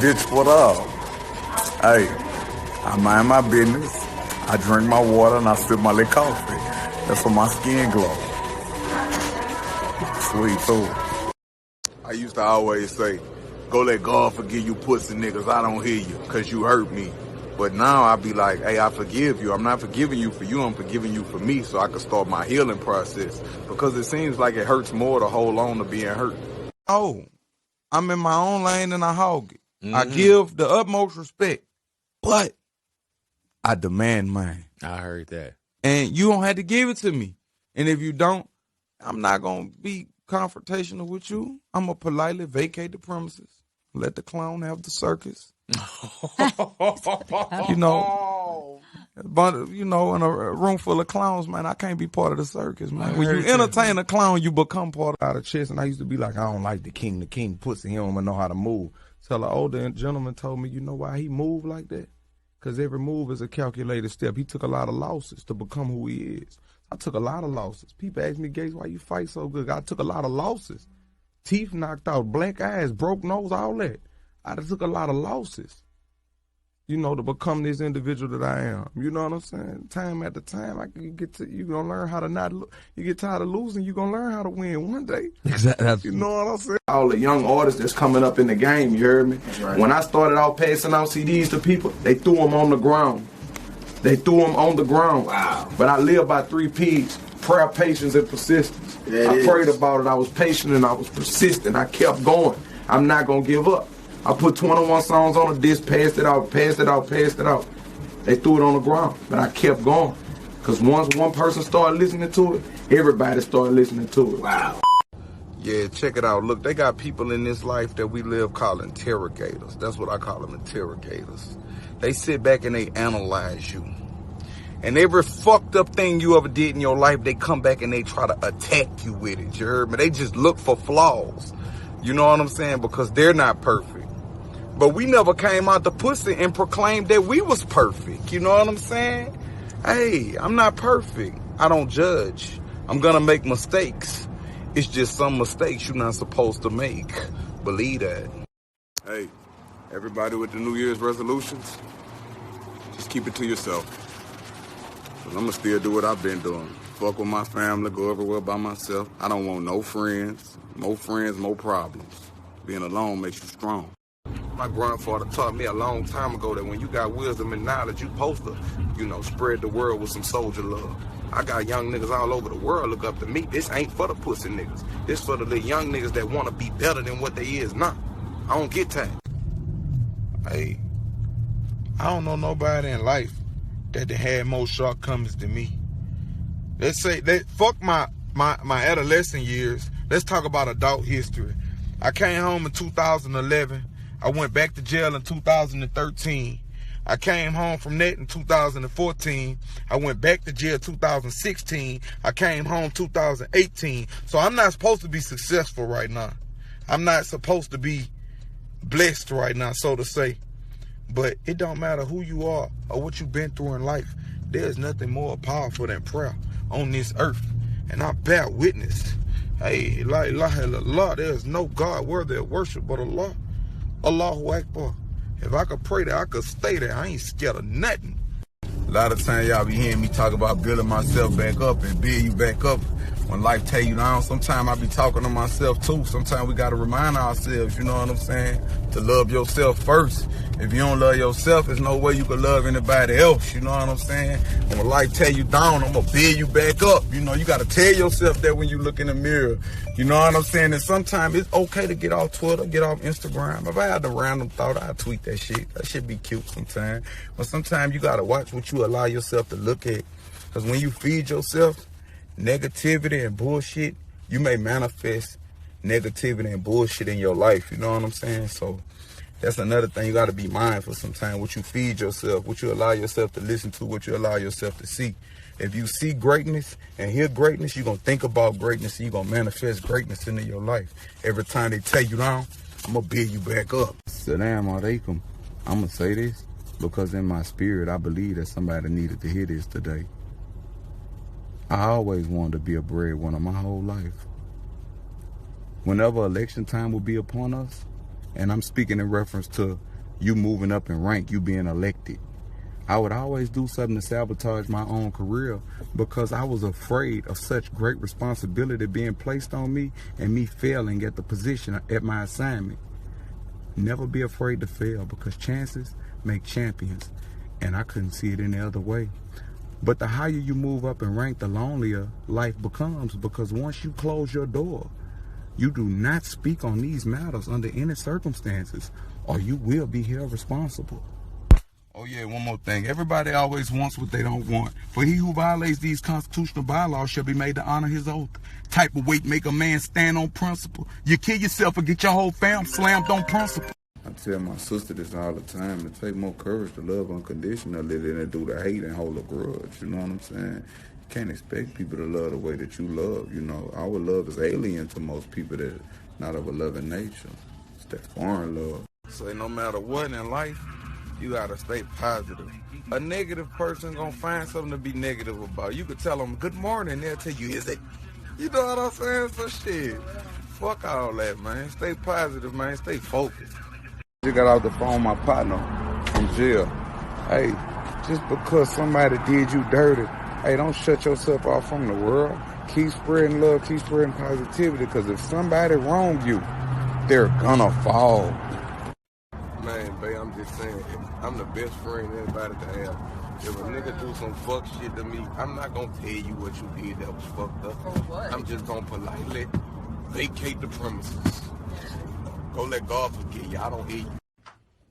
Bitch, what up? Hey, I mind my business. I drink my water and I sip my little coffee. That's what my skin glow. Sweet too. I used to always say, go let God forgive you pussy niggas. I don't hear you because you hurt me. But now I be like, hey, I forgive you. I'm not forgiving you for you. I'm forgiving you for me so I can start my healing process. Because it seems like it hurts more to hold on to being hurt. Oh, I'm in my own lane and I hog it. Mm-hmm. I give the utmost respect, but I demand mine. I heard that. And you don't have to give it to me. And if you don't, I'm not going to be confrontational with you. I'm going to politely vacate the premises. Let the clown have the circus. You know, but in a room full of clowns, man, I can't be part of the circus, man. When you entertain a clown, you become part of the chest. And I used to be like, I don't like the king pussy. He don't even know how to move. Till an older gentleman told me, you know why he moved like that? Because every move is a calculated step. He took a lot of losses to become who he is. I took a lot of losses. People ask me, Gates, why you fight so good? I took a lot of losses. Teeth knocked out, black eyes, broke nose, all that. I took a lot of losses, to become this individual that I am. You know what I'm saying? Time after time, you're going to learn how to not lose. You get tired of losing, you're going to learn how to win one day. Exactly. You know what I'm saying? All the young artists that's coming up in the game, you heard me? Right. When I started out passing out CDs to people, they threw them on the ground. Wow. But I live by 3 P's: prayer, patience, and persistence. I prayed about it. I was patient and I was persistent. I kept going. I'm not going to give up. I put 21 songs on a disc, passed it out. They threw it on the ground, but I kept going. Because once one person started listening to it, everybody started listening to it. Wow. Yeah, check it out. Look, they got people in this life that we live called interrogators. That's what I call them, interrogators. They sit back and they analyze you. And every fucked up thing you ever did in your life, they come back and they try to attack you with it. You heard me? They just look for flaws. You know what I'm saying? Because they're not perfect. But we never came out the pussy and proclaimed that we was perfect. You know what I'm saying? Hey, I'm not perfect. I don't judge. I'm gonna make mistakes. It's just some mistakes you're not supposed to make. Believe that. Hey, everybody with the New Year's resolutions, just keep it to yourself. Cause I'm gonna still do what I've been doing. Fuck with my family, go everywhere by myself. I don't want no friends. More friends, more problems. Being alone makes you strong. My grandfather taught me a long time ago that when you got wisdom and knowledge, you supposed to, spread the world with some soldier love. I got young niggas all over the world look up to me. This ain't for the pussy niggas. This for the little young niggas that want to be better than what they is now. I don't get that. Hey, I don't know nobody in life that had more shortcomings than me. Let's say, fuck my adolescent years. Let's talk about adult history. I came home in 2011. I went back to jail in 2013. I came home from that in 2014. I went back to jail 2016. I came home 2018. So I'm not supposed to be successful right now. I'm not supposed to be blessed right now, so to say. But it don't matter who you are or what you've been through in life. There's nothing more powerful than prayer on this earth. And I bear witness. Hey, la ilaha illallah, there's no God worthy of worship but Allah. Allahu Akbar. If I could pray there, I could stay there. I ain't scared of nothing. A lot of times y'all be hearing me talk about building myself back up and build you back up when life tear you down. Sometimes I be talking to myself too. Sometimes we got to remind ourselves, you know what I'm saying, to love yourself first. If you don't love yourself, there's no way you can love anybody else. You know what I'm saying? When life tear you down, I'm going to build you back up. You got to tell yourself that when you look in the mirror. You know what I'm saying? And sometimes it's okay to get off Twitter, get off Instagram. If I had a random thought, I'd tweet that shit. That shit be cute sometimes. But sometimes you got to watch what you allow yourself to look at. Because when you feed yourself negativity and bullshit, you may manifest negativity and bullshit in your life. You know what I'm saying? So that's another thing you got to be mindful sometimes. What you feed yourself, what you allow yourself to listen to, what you allow yourself to see. If you see greatness and hear greatness, you're going to think about greatness and you're going to manifest greatness into your life. Every time they tear you down, I'm going to build you back up. Salam alaikum. I'm going to say this because in my spirit, I believe that somebody needed to hear this today. I always wanted to be a breadwinner my whole life. whenever election time will be upon us, and I'm speaking in reference to you moving up in rank, you being elected, I would always do something to sabotage my own career because I was afraid of such great responsibility being placed on me and me failing at the position, at my assignment. Never be afraid to fail because chances make champions, and I couldn't see it any other way. But the higher you move up in rank, the lonelier life becomes, because once you close your door, you do not speak on these matters under any circumstances, or you will be held responsible. Oh yeah, one more thing. Everybody always wants what they don't want. For he who violates these constitutional bylaws shall be made to honor his oath. Type of weight make a man stand on principle. You kill yourself and get your whole fam slammed on principle. I tell my sister this all the time. It takes more courage to love unconditionally than to do the hate and hold a grudge. You know what I'm saying? You can't expect people to love the way that you love. You know, our love is alien to most people that are not of a loving nature. It's that foreign love. So no matter what in life, you gotta stay positive. A negative person gonna find something to be negative about. You could tell them good morning, they'll tell you, is it? You know what I'm saying? So shit, fuck all that, man. Stay positive, man. Stay focused. Just got off the phone with my partner from jail. Hey, just because somebody did you dirty, hey, don't shut yourself off from the world. Keep spreading love, keep spreading positivity, because if somebody wronged you, they're gonna fall. Man, babe, I'm just saying, I'm the best friend anybody can have. If a nigga do some fuck shit to me, I'm not gonna tell you what you did that was fucked up. For what? I'm just gonna politely vacate the premises. Go let God forgive you. I don't hear you.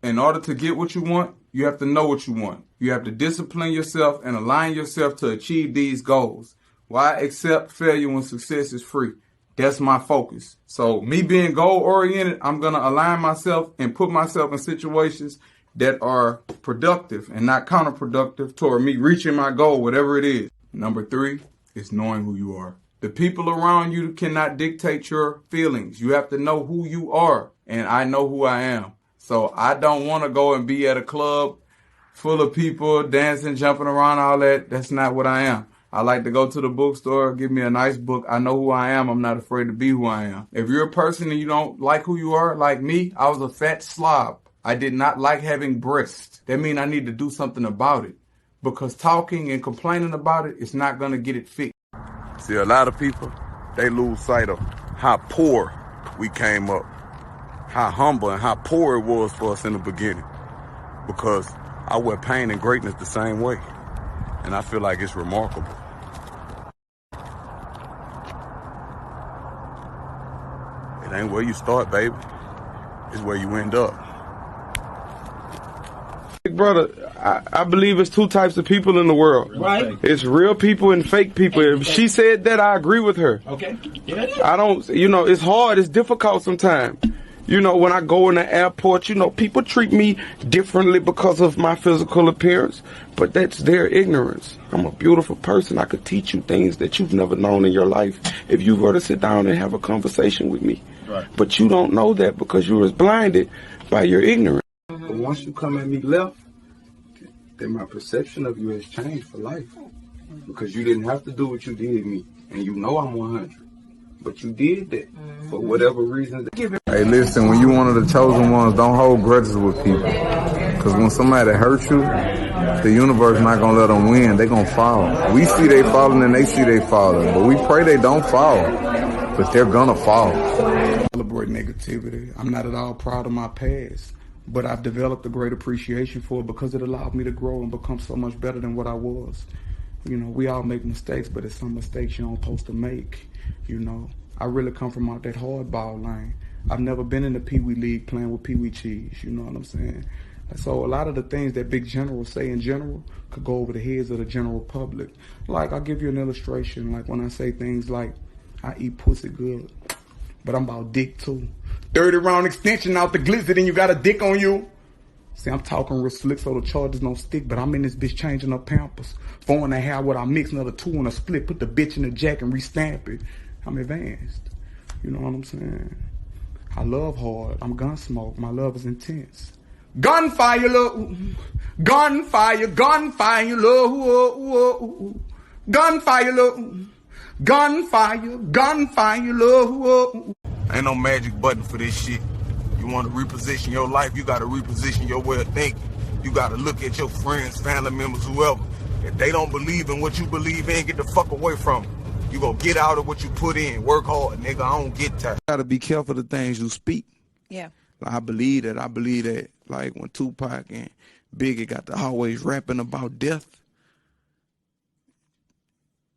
In order to get what you want, you have to know what you want. You have to discipline yourself and align yourself to achieve these goals. Why accept failure when success is free? That's my focus. So me being goal-oriented, I'm going to align myself and put myself in situations that are productive and not counterproductive toward me reaching my goal, whatever it is. Number 3 is knowing who you are. The people around you cannot dictate your feelings. You have to know who you are, and I know who I am. So I don't want to go and be at a club full of people dancing, jumping around, all that. That's not what I am. I like to go to the bookstore, give me a nice book. I know who I am. I'm not afraid to be who I am. If you're a person and you don't like who you are, like me, I was a fat slob. I did not like having breasts. That means I need to do something about it. Because talking and complaining about it is not going to get it fixed. See, a lot of people, they lose sight of how poor we came up. How humble and how poor it was for us in the beginning. Because I wear pain and greatness the same way. And I feel like it's remarkable. It ain't where you start, baby. It's where you end up. Brother, I believe it's 2 types of people in the world. Right. It's real people and fake people. If she said that, I agree with her. Okay. Yeah. I don't, it's hard. It's difficult sometimes. When I go in the airport, people treat me differently because of my physical appearance, but that's their ignorance. I'm a beautiful person. I could teach you things that you've never known in your life if you were to sit down and have a conversation with me. Right. But you don't know that because you was blinded by your ignorance. But once you come at me left, then my perception of you has changed for life. Because you didn't have to do what you did to me. And you know I'm 100. But you did that for whatever reason. Hey, listen, when you one of the chosen ones, don't hold grudges with people. Because when somebody hurts you, the universe not going to let them win. They going to fall. We see they falling and they see they falling. But we pray they don't fall. But they're going to fall. Celebrate negativity. I'm not at all proud of my past. But I've developed a great appreciation for it because it allowed me to grow and become so much better than what I was. We all make mistakes, but it's some mistakes you don't supposed to make. I really come from out that hardball lane. I've never been in the Pee Wee League playing with Pee Wee Cheese, you know what I'm saying? So a lot of the things that big generals say in general could go over the heads of the general public. Like, I'll give you an illustration, like when I say things like, I eat pussy good, but I'm about dick too. 30 round extension out the glizzy, and you got a dick on you. See, I'm talking real slick so the charges don't stick, but I'm in this bitch changing her Pampers. 4.5 what I mix, another 2 in a split, put the bitch in the jack and restamp it. I'm advanced. You know what I'm saying? I love hard. I'm Gunsmoke. My love is intense. Gunfire, love. Gunfire, gunfire, love. Gunfire, love. Gunfire, gunfire, love. I Ain't no magic button for this shit. You want to reposition your life, you got to reposition your way of thinking. You got to look at your friends, family members, whoever. If they don't believe in what you believe in, get the fuck away from them. You gonna get out of what you put in. Work hard, nigga. I don't get tired. You gotta be careful the things you speak. Yeah. I believe that. Like when Tupac and Biggie got to always rapping about death,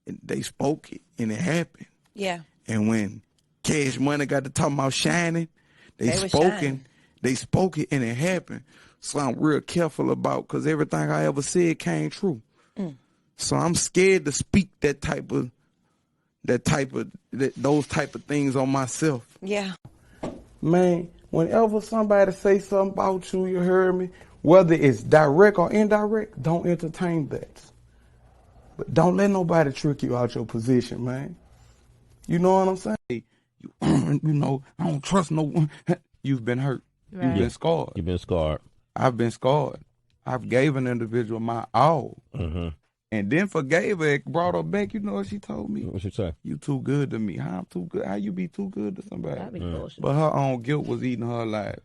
and they spoke it and it happened. Yeah. And when Cash Money got to talking about shining, they spoke it and it happened. So I'm real careful about, because everything I ever said came true. So I'm scared to speak those type of things on myself. Yeah. Man, whenever somebody say something about you, you heard me, whether it's direct or indirect, don't entertain that. But don't let nobody trick you out your position, man. You know what I'm saying? You know, I don't trust no one. You've been hurt. Right. You've been scarred. You've been scarred. I've been scarred. I've gave an individual my all. And then forgave her, brought her back. You know what she told me? What she say? You too good to me. How I'm too good? How you be too good to somebody? That'd be bullshit. But her own guilt was eating her alive.